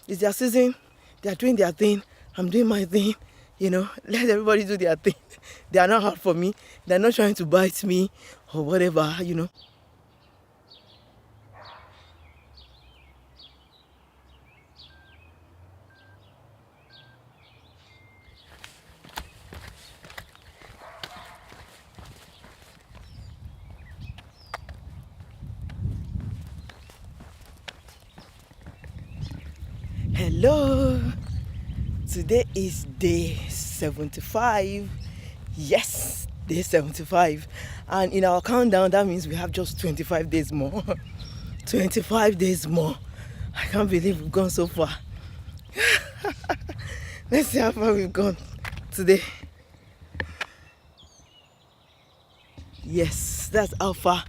It's their season. They are doing their thing. I'm doing my thing. Let everybody do their thing. They are not hard for me. They're not trying to bite me or whatever. Hello. Today is day 75. Yes, day 75. And in our countdown, that means we have just 25 days more. 25 days more. I can't believe we've gone so far. Let's see how far we've gone today. Yes, that's how far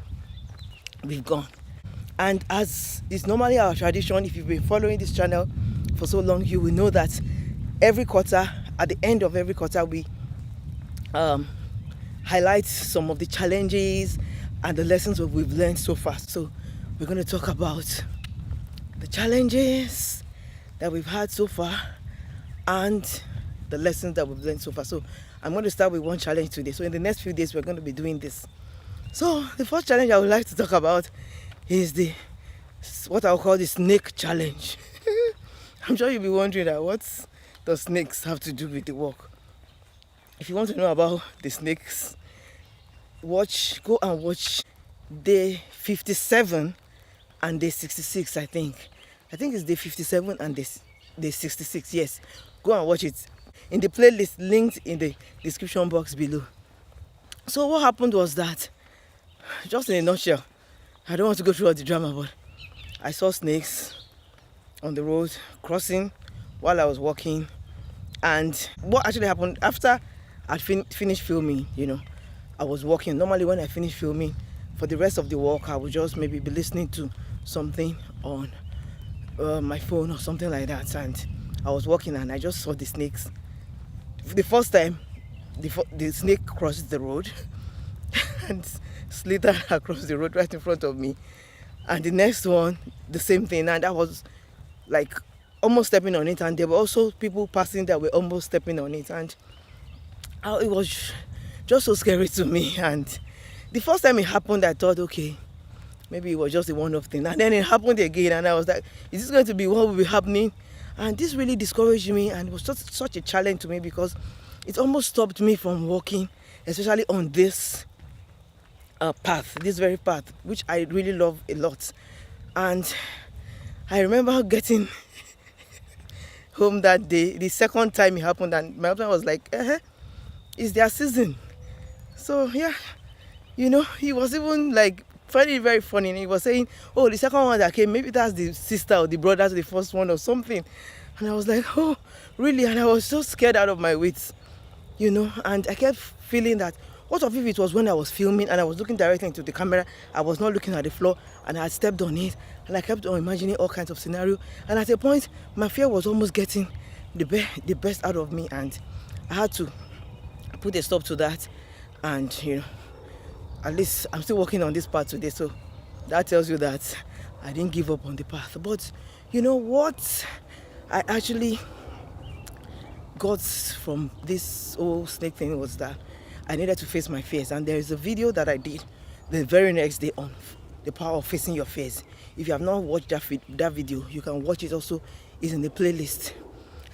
we've gone. And as is normally our tradition, if you've been following this channel for so long, you will know that every quarter, at the end of every quarter, we highlight some of the challenges and the lessons that we've learned so far. So we're going to talk about the challenges that we've had so far and the lessons that we've learned so far. So I'm going to start with one challenge today. So in the next few days, we're going to be doing this. So the first challenge I would like to talk about is what I'll call the snake challenge. I'm sure you'll be wondering that what does snakes have to do with the walk? If you want to know about the snakes, go and watch day 57 and day 66, I think. I think it's day 57 and day 66, yes. Go and watch it in the playlist linked in the description box below. So what happened was that, just in a nutshell, I don't want to go through all the drama, but I saw snakes on the road crossing while I was walking. And what actually happened after I'd finished filming, I was walking. Normally when I finish filming, for the rest of the walk, I would just maybe be listening to something on my phone or something like that. And I was walking and I just saw the snakes. For the first time, the snake crossed the road and slithered across the road right in front of me. And the next one, the same thing. And I was like almost stepping on it. And there were also people passing that were almost stepping on it. And it was just so scary to me. And the first time it happened, I thought, okay, maybe it was just a one-off thing. And then it happened again. And I was like, is this going to be what will be happening? And this really discouraged me. And it was just such a challenge to me because it almost stopped me from walking, especially on this path, this very path, which I really love a lot. And I remember getting home that day, the second time it happened, and my husband was like, it's their season. So yeah, he was even like finding it very funny, and he was saying, oh, the second one that came, maybe that's the sister or the brother to the first one or something. And I was like, oh, really? And I was so scared out of my wits, and I kept feeling that, what if it was when I was filming and I was looking directly into the camera, I was not looking at the floor, and I had stepped on it, and I kept on imagining all kinds of scenarios. And at a point, my fear was almost getting the best out of me, and I had to put a stop to that. And at least I'm still working on this part today, so that tells you that I didn't give up on the path. But what I actually got from this whole snake thing was that I needed to face my fears. And there is a video that I did the very next day on the power of facing your fears. If you have not watched that video, you can watch it. Also, it's in the playlist.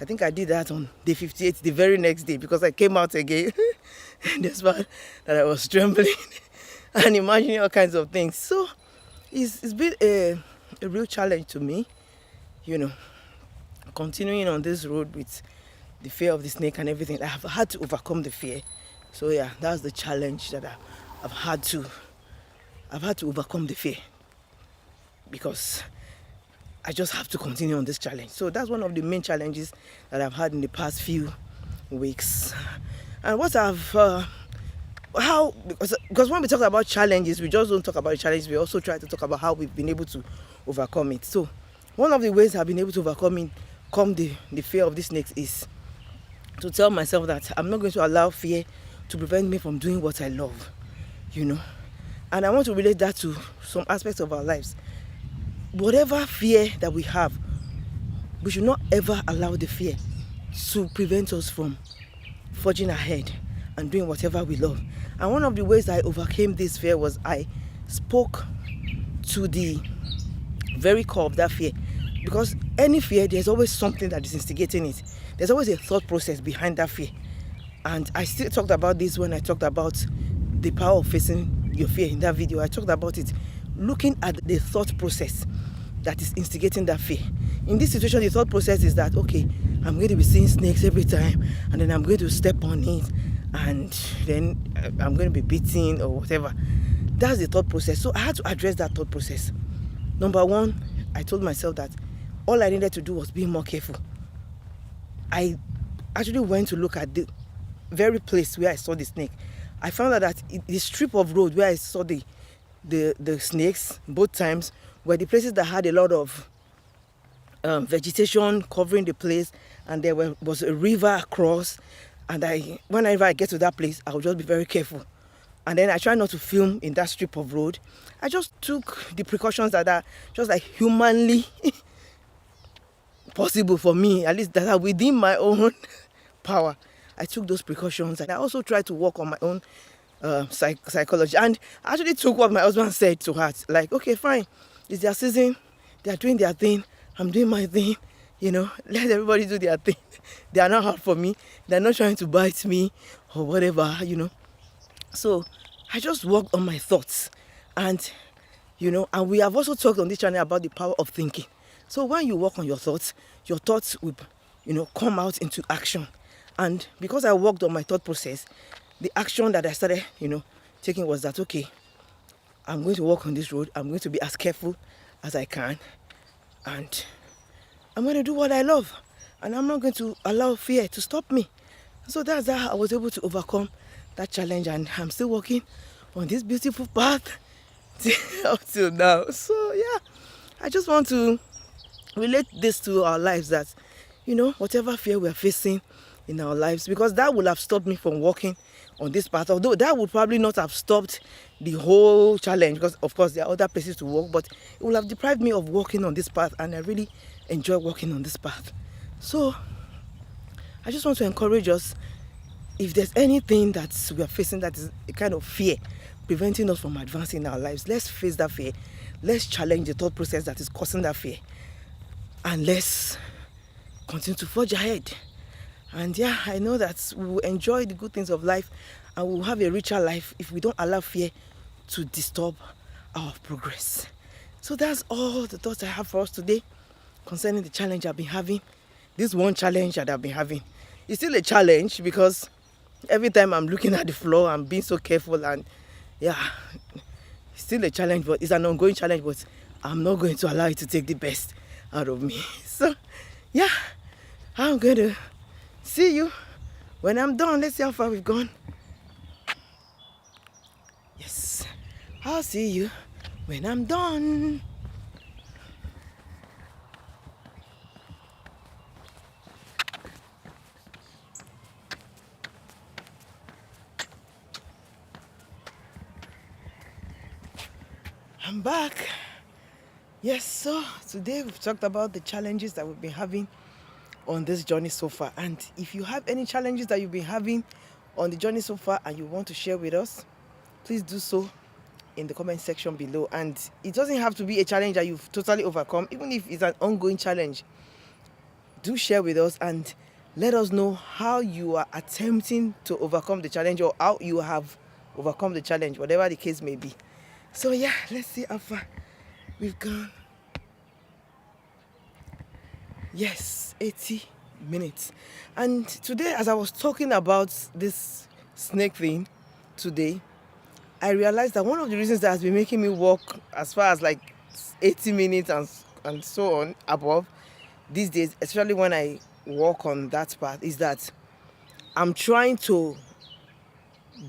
I think I did that on day 58, the very next day, because I came out again. Despite that I was trembling and imagining all kinds of things. So it's been a real challenge to me, continuing on this road with the fear of the snake and everything. I have had to overcome the fear. So yeah, that's the challenge that I've had to overcome the fear, because I just have to continue on this challenge. So that's one of the main challenges that I've had in the past few weeks. And what because when we talk about challenges, we just don't talk about the challenges, we also try to talk about how we've been able to overcome it. So one of the ways I've been able to overcome the fear of the snakes is to tell myself that I'm not going to allow fear to prevent me from doing what I love, And I want to relate that to some aspects of our lives. Whatever fear that we have, we should not ever allow the fear to prevent us from forging ahead and doing whatever we love. And one of the ways I overcame this fear was I spoke to the very core of that fear. Because any fear, there's always something that is instigating it. There's always a thought process behind that fear. And I still talked about this when I talked about the power of facing your fear in that video. I talked about it, looking at the thought process that is instigating that fear. In this situation, the thought process is that, okay, I'm going to be seeing snakes every time, and then I'm going to step on it, and then I'm going to be beaten or whatever. That's the thought process. So I had to address that thought process. Number one, I told myself that all I needed to do was be more careful. I actually went to look at the very place where I saw the snake. I found out that the strip of road where I saw the snakes both times were the places that had a lot of vegetation covering the place, and there was a river across. And whenever I get to that place, I will just be very careful. And then I try not to film in that strip of road. I just took the precautions that are just like humanly possible for me, at least that are within my own power. I took those precautions, and I also tried to work on my own psychology. And I actually took what my husband said to heart. Like, okay, fine, it's their season, they're doing their thing, I'm doing my thing, let everybody do their thing. They are not hard for me, they're not trying to bite me or whatever, So I just worked on my thoughts. And we have also talked on this channel about the power of thinking. So when you work on your thoughts will, come out into action. And because I worked on my thought process, the action that I started, taking was that, okay, I'm going to walk on this road. I'm going to be as careful as I can. And I'm going to do what I love. And I'm not going to allow fear to stop me. So that's how I was able to overcome that challenge. And I'm still walking on this beautiful path up till now. So, yeah, I just want to relate this to our lives, that, whatever fear we're facing in our lives, because that would have stopped me from walking on this path, although that would probably not have stopped the whole challenge, because of course there are other places to walk, but it would have deprived me of walking on this path, and I really enjoy walking on this path. So I just want to encourage us, if there's anything that we are facing that is a kind of fear preventing us from advancing in our lives, let's face that fear. Let's challenge the thought process that is causing that fear, and let's continue to forge ahead. And yeah, I know that we will enjoy the good things of life, and we will have a richer life if we don't allow fear to disturb our progress. So that's all the thoughts I have for us today concerning the challenge I've been having. This one challenge that I've been having. It's still a challenge, because every time I'm looking at the floor, I'm being so careful, and yeah, it's still a challenge, but it's an ongoing challenge, but I'm not going to allow it to take the best out of me. So yeah, I'm going to see you when I'm done. Let's see how far we've gone. Yes, I'll see you when I'm done. I'm back. Yes, so today we've talked about the challenges that we've been having on this journey so far. And if you have any challenges that you've been having on the journey so far and you want to share with us, please do so in the comment section below. And it doesn't have to be a challenge that you've totally overcome. Even if it's an ongoing challenge, do share with us and let us know how you are attempting to overcome the challenge, or how you have overcome the challenge, whatever the case may be. So yeah, let's see how far we've gone. Yes, 80 minutes. And today, as I was talking about this snake thing today, I realized that one of the reasons that has been making me walk as far as like 80 minutes and so on above these days, especially when I walk on that path, is that I'm trying to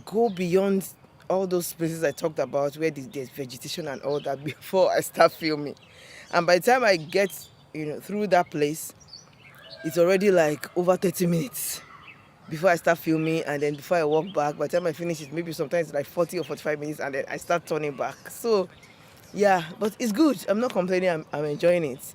go beyond all those places I talked about where there's vegetation and all that before I start filming. And by the time I get through that place, it's already like over 30 minutes before I start filming, and then before I walk back, by the time I finish it, maybe sometimes it's like 40 or 45 minutes, and then I start turning back. So yeah, but it's good. I'm not complaining. I'm enjoying it.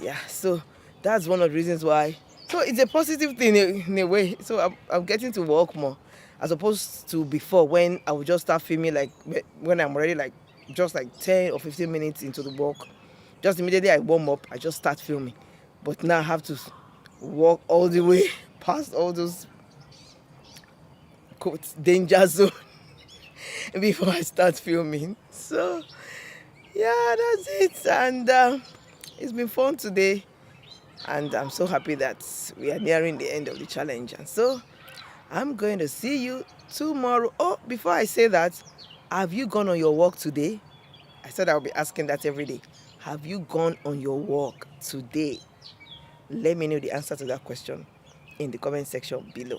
Yeah. So that's one of the reasons why. So it's a positive thing in a way. So I'm getting to walk more as opposed to before, when I would just start filming like when I'm already like just like 10 or 15 minutes into the walk. Just immediately I warm up, I just start filming. But now I have to walk all the way past all those quotes danger zone before I start filming. So yeah, that's it. And it's been fun today. And I'm so happy that we are nearing the end of the challenge. And so I'm going to see you tomorrow. Oh, before I say that, have you gone on your walk today? I said I'll be asking that every day. Have you gone on your walk today? Let me know the answer to that question in the comment section below.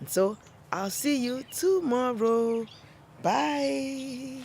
And so I'll see you tomorrow. Bye.